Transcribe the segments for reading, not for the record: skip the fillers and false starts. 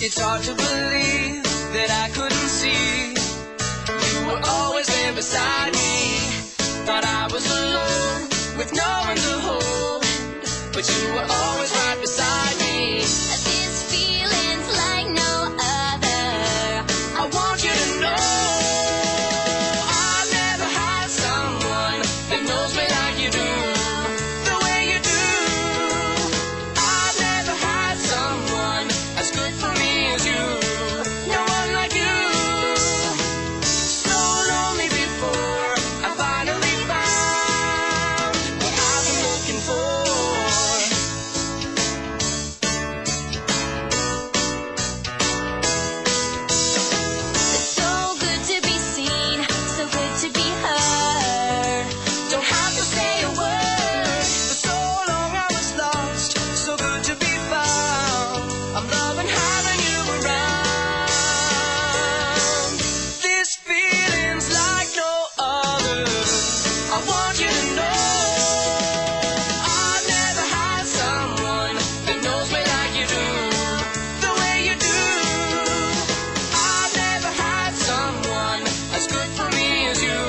It's hard to believe that I couldn't see. You were always there beside me. Thought I was alone with no one to hold, but you were always right beside me. This feeling's like no other. I want you to know I've never had someone that knows me like you do, the way you do. I've never had someone as good for me as you. No one like you. So lonely before I finally found what I've been looking for. It's so good to be seen, so good to be heard. Don't have to say a word. For so long I was lost, so good to be found. I'm loving having you around. This feeling's like no other. I want you to know I've never had someone that knows me like you do, the way you do. I've never had someone as good for me as you.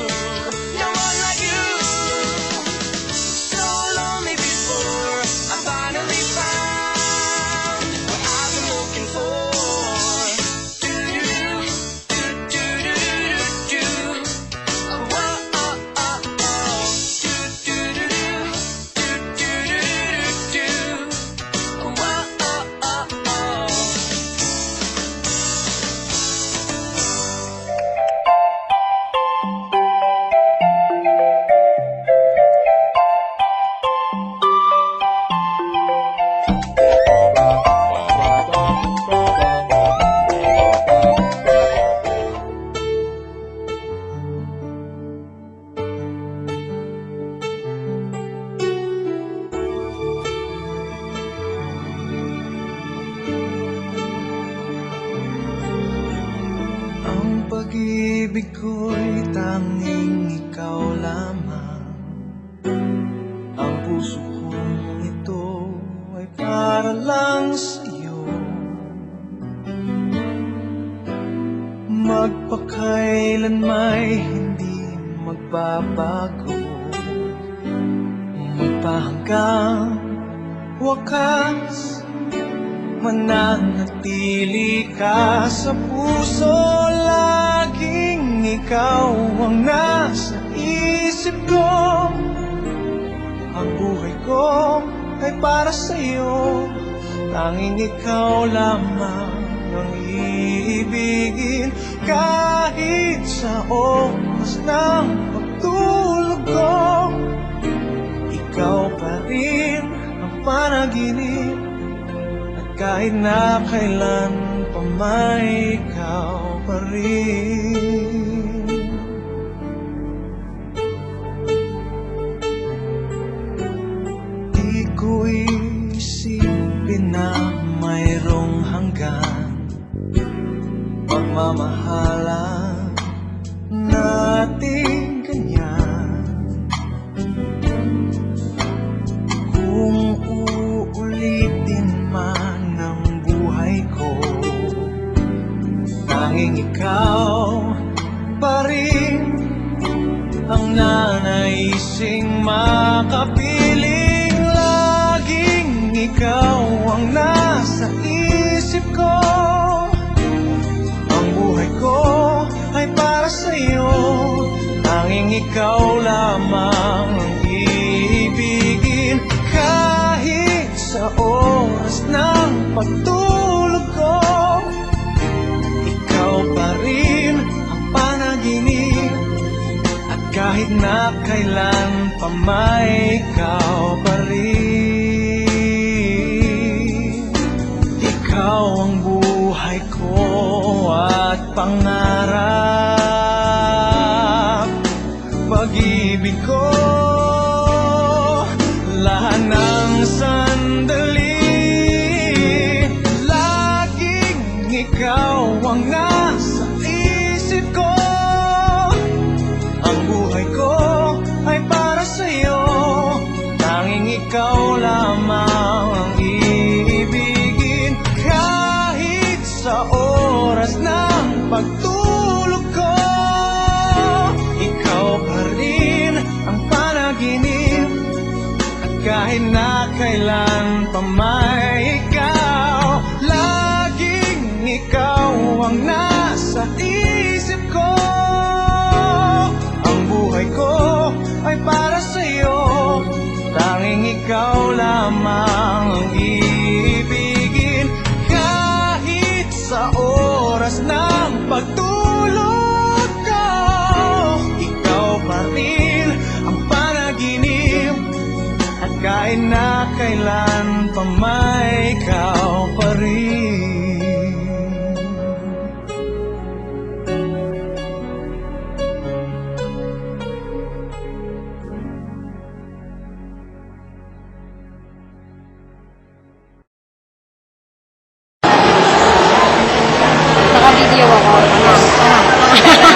No one like you. So lonely before I finally found what I've been looking for. Do-do-do, do-do-do-do-do. Oh, oh, oh, oh, oh. Do-do-do-do, do-do-do-do-do. Oh, oh, oh, oh, oh. Ang pag-ibig ko'y tanging ikaw lamang. Ang puso kong ito ay para lang sa'yo. Magpakailan may hindi magbabago. Magpahanggang wakas, mananatili ka sa puso. Laging ikaw ang nasa isip ko. Ang buhay ko ay para sa'yo. Tanging ikaw lamang ang iibigin. Kahit sa oras ng pagtulog ko, ikaw pa rin ang panaginip. Kahit na kailan pa may ikaw pa rin. Di ko isipin na mayroong hanggan pagmamahalan natin ganyan. Kung uulitin man ang buhay ko, tanging ikaw pa rin ang nanaising makapiling. Laging ikaw ang nasa isip ko. Ang buhay ko ay para sa'yo. Tanging ikaw lamang ang iibigin. Kahit sa oras ng pagtulog ko, ikaw pa rin ang panaginip. At kahit na kailan pa may ikaw pa rin. Ikaw ang buhay ko at pangarap. Pag-ibig ko, lahat ng sandali, laging ikaw ang nasa isip ko. Ang buhay ko ay para sa'yo. Tanging ikaw lamang ang iibigin. Kahit sa kahit na kailan pa may ikaw. Laging ikaw ang nasa isip ko. Ang buhay ko ay para sa'yo, tanging ikaw lamang ang ibigin. Kahit sa oras ng pagtulog ko, ikaw pa rin ang panaginip. At kahit na kailan pa may ikaw pa rin. Naka-video ako. Ano?